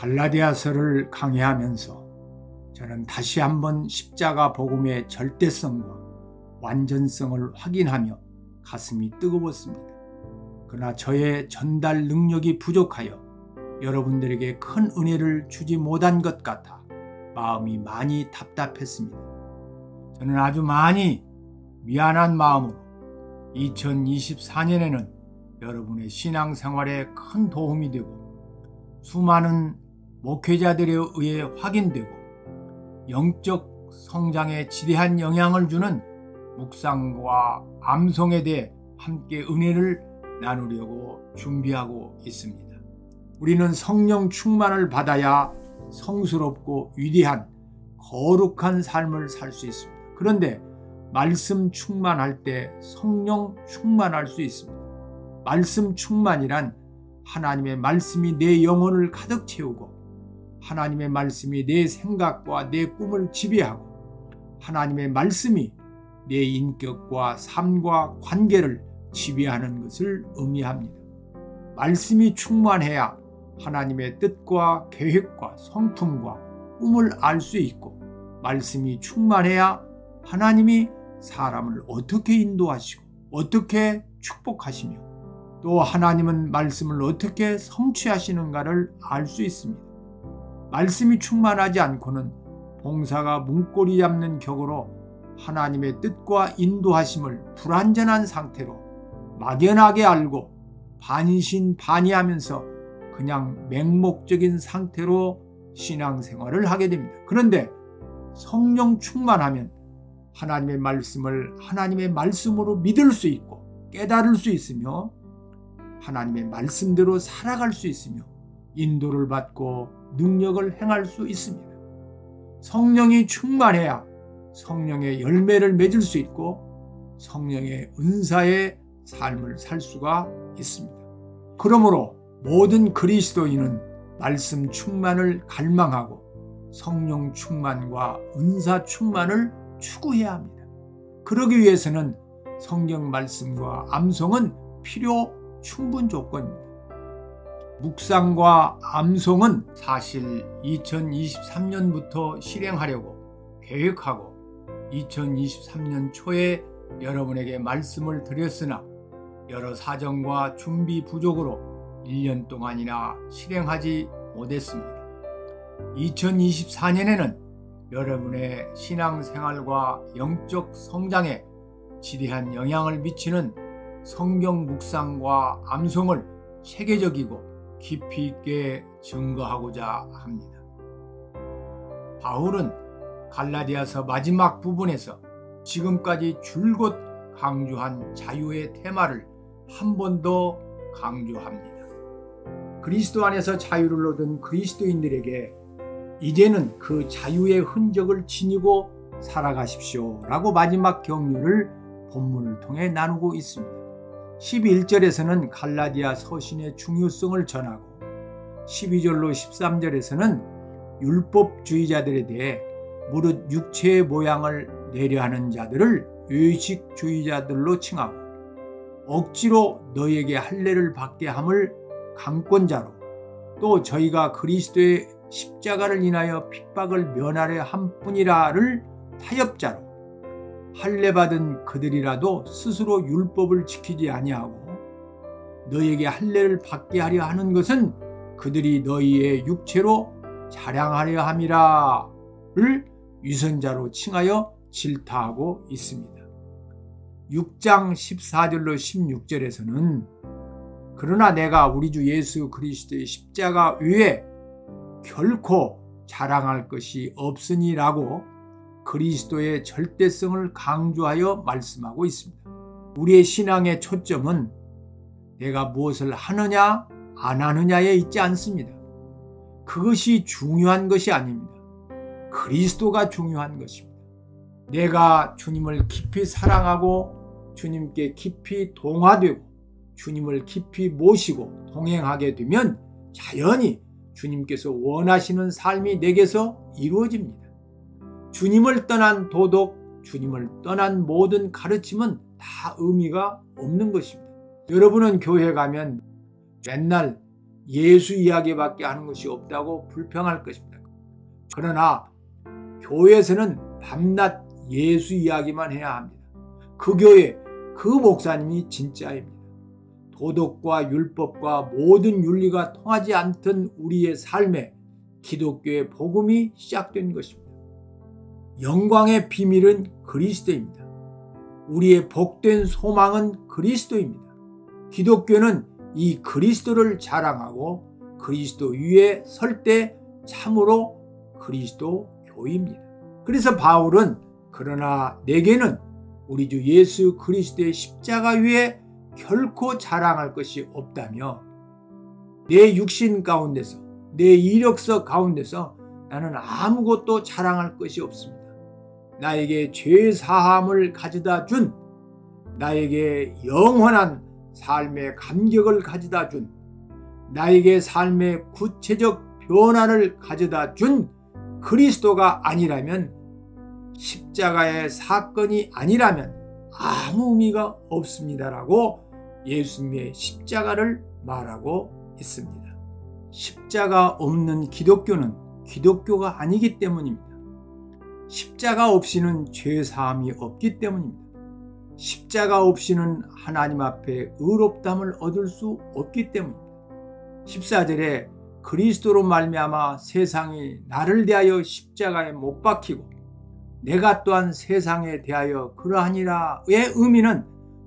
갈라디아서를 강의하면서 저는 다시 한번 십자가 복음의 절대성과 완전성을 확인하며 가슴이 뜨거웠습니다. 그러나 저의 전달 능력이 부족하여 여러분들에게 큰 은혜를 주지 못한 것 같아 마음이 많이 답답했습니다. 저는 아주 많이 미안한 마음으로 2024년에는 여러분의 신앙생활에 큰 도움이 되고 수많은 목회자들에 의해 확인되고 영적 성장에 지대한 영향을 주는 묵상과 암송에 대해 함께 은혜를 나누려고 준비하고 있습니다. 우리는 성령 충만을 받아야 성스럽고 위대한 거룩한 삶을 살 수 있습니다. 그런데 말씀 충만할 때 성령 충만할 수 있습니다. 말씀 충만이란 하나님의 말씀이 내 영혼을 가득 채우고 하나님의 말씀이 내 생각과 내 꿈을 지배하고 하나님의 말씀이 내 인격과 삶과 관계를 지배하는 것을 의미합니다. 말씀이 충만해야 하나님의 뜻과 계획과 성품과 꿈을 알 수 있고 말씀이 충만해야 하나님이 사람을 어떻게 인도하시고 어떻게 축복하시며 또 하나님은 말씀을 어떻게 성취하시는가를 알 수 있습니다. 말씀이 충만하지 않고는 봉사가 문고리 잡는 격으로 하나님의 뜻과 인도하심을 불완전한 상태로 막연하게 알고 반신반의하면서 그냥 맹목적인 상태로 신앙생활을 하게 됩니다. 그런데 성령 충만하면 하나님의 말씀을 하나님의 말씀으로 믿을 수 있고 깨달을 수 있으며 하나님의 말씀대로 살아갈 수 있으며 인도를 받고 능력을 행할 수 있습니다. 성령이 충만해야 성령의 열매를 맺을 수 있고 성령의 은사의 삶을 살 수가 있습니다. 그러므로 모든 그리스도인은 말씀 충만을 갈망하고 성령 충만과 은사 충만을 추구해야 합니다. 그러기 위해서는 성경 말씀과 암송은 필요 충분 조건입니다. 묵상과 암송은 사실 2023년부터 실행하려고 계획하고 2023년 초에 여러분에게 말씀을 드렸으나 여러 사정과 준비 부족으로 1년 동안이나 실행하지 못했습니다. 2024년에는 여러분의 신앙생활과 영적 성장에 지대한 영향을 미치는 성경 묵상과 암송을 체계적이고 깊이 있게 증거하고자 합니다. 바울은 갈라디아서 마지막 부분에서 지금까지 줄곧 강조한 자유의 테마를 한 번 더 강조합니다. 그리스도 안에서 자유를 얻은 그리스도인들에게 이제는 그 자유의 흔적을 지니고 살아가십시오 라고 마지막 격려를 본문을 통해 나누고 있습니다. 11절에서는 갈라디아 서신의 중요성을 전하고 12절로 13절에서는 율법주의자들에 대해 무릇 육체의 모양을 내려하는 자들을 의식주의자들로 칭하고 억지로 너희에게 할례를 받게 함을 강권자로 또 저희가 그리스도의 십자가를 인하여 핍박을 면하려 함뿐이라를 타협자로 할례받은 그들이라도 스스로 율법을 지키지 아니하고 너희에게 할례를 받게 하려 하는 것은 그들이 너희의 육체로 자랑하려 함이라를 위선자로 칭하여 질타하고 있습니다. 6장 14절로 16절에서는 그러나 내가 우리 주 예수 그리스도의 십자가 외에 결코 자랑할 것이 없으니라고 그리스도의 절대성을 강조하여 말씀하고 있습니다. 우리의 신앙의 초점은 내가 무엇을 하느냐 안 하느냐에 있지 않습니다. 그것이 중요한 것이 아닙니다. 그리스도가 중요한 것입니다. 내가 주님을 깊이 사랑하고 주님께 깊이 동화되고 주님을 깊이 모시고 동행하게 되면 자연히 주님께서 원하시는 삶이 내게서 이루어집니다. 주님을 떠난 도덕, 주님을 떠난 모든 가르침은 다 의미가 없는 것입니다. 여러분은 교회 가면 맨날 예수 이야기밖에 하는 것이 없다고 불평할 것입니다. 그러나 교회에서는 밤낮 예수 이야기만 해야 합니다. 그 교회, 그 목사님이 진짜입니다. 도덕과 율법과 모든 윤리가 통하지 않던 우리의 삶에 기독교의 복음이 시작된 것입니다. 영광의 비밀은 그리스도입니다. 우리의 복된 소망은 그리스도입니다. 기독교는 이 그리스도를 자랑하고 그리스도 위에 설 때 참으로 그리스도 교입니다. 그래서 바울은 그러나 내게는 우리 주 예수 그리스도의 십자가 위에 결코 자랑할 것이 없다며 내 육신 가운데서 내 이력서 가운데서 나는 아무것도 자랑할 것이 없습니다. 나에게 죄 사함을 가져다 준 나에게 영원한 삶의 감격을 가져다 준 나에게 삶의 구체적 변화를 가져다 준 그리스도가 아니라면 십자가의 사건이 아니라면 아무 의미가 없습니다라고 예수님의 십자가를 말하고 있습니다. 십자가 없는 기독교는 기독교가 아니기 때문입니다. 십자가 없이는 죄사함이 없기 때문입니다. 십자가 없이는 하나님 앞에 의롭다함을 얻을 수 없기 때문입니다. 14절에 그리스도로 말미암아 세상이 나를 대하여 십자가에 못 박히고 내가 또한 세상에 대하여 그러하니라의 의미는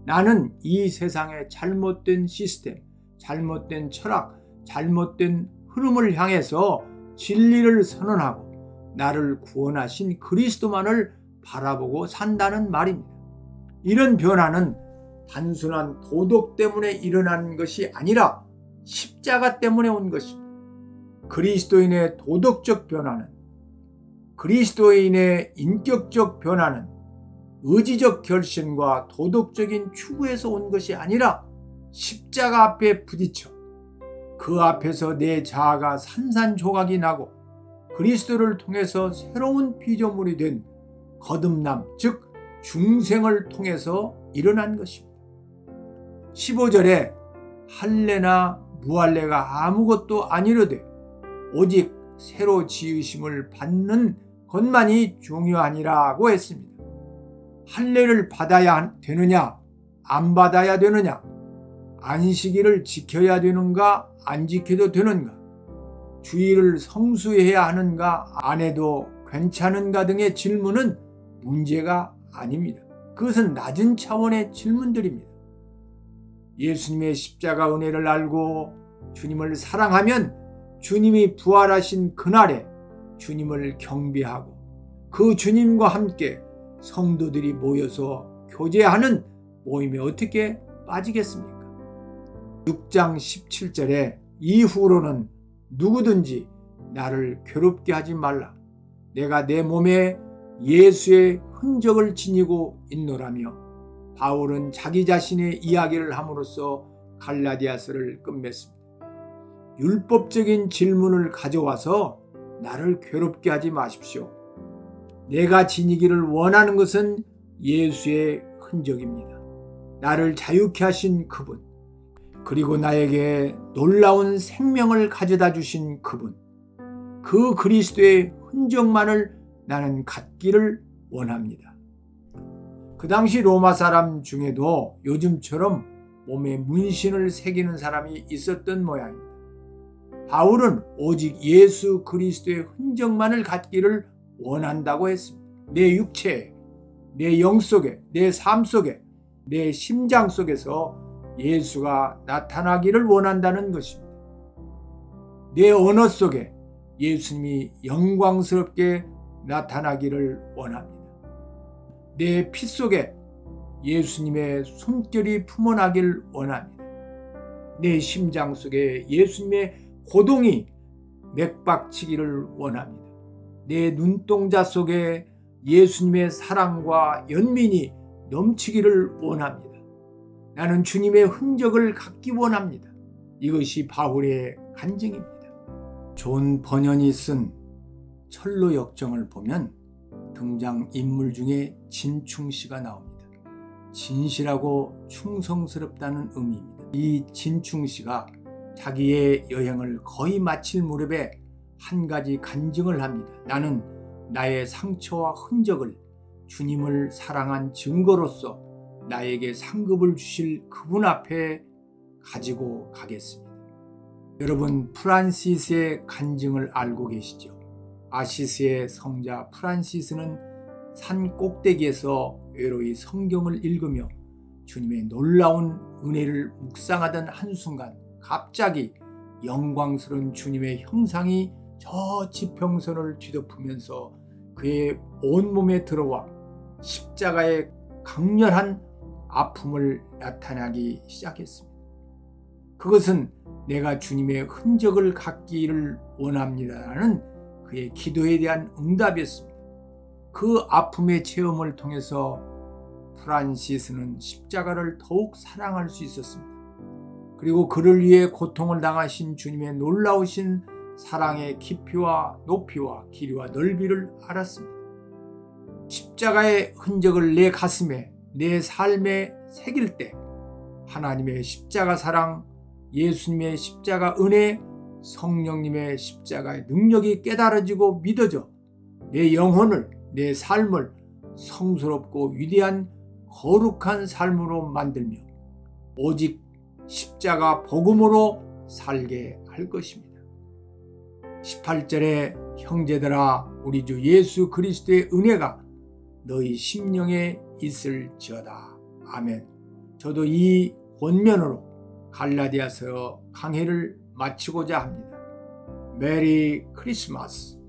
나는 이 세상의 잘못된 시스템, 잘못된 철학, 잘못된 흐름을 향해서 진리를 선언하고 나를 구원하신 그리스도만을 바라보고 산다는 말입니다. 이런 변화는 단순한 도덕 때문에 일어난 것이 아니라 십자가 때문에 온 것입니다. 그리스도인의 도덕적 변화는, 그리스도인의 인격적 변화는 의지적 결심과 도덕적인 추구에서 온 것이 아니라 십자가 앞에 부딪혀 그 앞에서 내 자아가 산산조각이 나고 그리스도를 통해서 새로운 피조물이 된 거듭남, 즉 중생을 통해서 일어난 것입니다. 15절에 할례나 무할례가 아무것도 아니로되 오직 새로 지으심을 받는 것만이 중요하니라고 했습니다. 할례를 받아야 되느냐, 안 받아야 되느냐, 안식일을 지켜야 되는가, 안 지켜도 되는가, 주일을 성수해야 하는가, 안 해도 괜찮은가 등의 질문은 문제가 아닙니다. 그것은 낮은 차원의 질문들입니다. 예수님의 십자가 은혜를 알고 주님을 사랑하면 주님이 부활하신 그날에 주님을 경배하고 그 주님과 함께 성도들이 모여서 교제하는 모임에 어떻게 빠지겠습니까? 6장 17절에 이후로는 누구든지 나를 괴롭게 하지 말라. 내가 내 몸에 예수의 흔적을 지니고 있노라며 바울은 자기 자신의 이야기를 함으로써 갈라디아서를 끝맺습니다. 율법적인 질문을 가져와서 나를 괴롭게 하지 마십시오. 내가 지니기를 원하는 것은 예수의 흔적입니다. 나를 자유케 하신 그분, 그리고 나에게 놀라운 생명을 가져다 주신 그분, 그 그리스도의 흔적만을 나는 갖기를 원합니다. 그 당시 로마 사람 중에도 요즘처럼 몸에 문신을 새기는 사람이 있었던 모양입니다. 바울은 오직 예수 그리스도의 흔적만을 갖기를 원한다고 했습니다. 내 육체에, 내 영 속에, 내 삶 속에, 내 심장 속에서 예수가 나타나기를 원한다는 것입니다. 내 언어 속에 예수님이 영광스럽게 나타나기를 원합니다. 내 피 속에 예수님의 숨결이 품어나길 원합니다. 내 심장 속에 예수님의 고동이 맥박치기를 원합니다. 내 눈동자 속에 예수님의 사랑과 연민이 넘치기를 원합니다. 나는 주님의 흔적을 갖기 원합니다. 이것이 바울의 간증입니다. 존 버년이 쓴 철로 역정을 보면 등장인물 중에 진충씨가 나옵니다. 진실하고 충성스럽다는 의미입니다. 이 진충씨가 자기의 여행을 거의 마칠 무렵에 한 가지 간증을 합니다. 나는 나의 상처와 흔적을 주님을 사랑한 증거로서 나에게 상급을 주실 그분 앞에 가지고 가겠습니다. 여러분, 프란시스의 간증을 알고 계시죠? 아시스의 성자 프란시스는 산 꼭대기에서 외로이 성경을 읽으며 주님의 놀라운 은혜를 묵상하던 한순간 갑자기 영광스러운 주님의 형상이 저 지평선을 뒤덮으면서 그의 온몸에 들어와 십자가의 강렬한 아픔을 나타나기 시작했습니다. 그것은 내가 주님의 흔적을 갖기를 원합니다라는 그의 기도에 대한 응답이었습니다. 그 아픔의 체험을 통해서 프란시스는 십자가를 더욱 사랑할 수 있었습니다. 그리고 그를 위해 고통을 당하신 주님의 놀라우신 사랑의 깊이와 높이와 길이와 넓이를 알았습니다. 십자가의 흔적을 내 가슴에, 내 삶에 새길 때 하나님의 십자가 사랑, 예수님의 십자가 은혜, 성령님의 십자가의 능력이 깨달아지고 믿어져 내 영혼을, 내 삶을 성스럽고 위대한 거룩한 삶으로 만들며 오직 십자가 복음으로 살게 할 것입니다. 18절에 형제들아 우리 주 예수 그리스도의 은혜가 너희 심령에 있을지어다. 아멘. 저도 이 권면으로 갈라디아서 강해를 마치고자 합니다. 메리 크리스마스.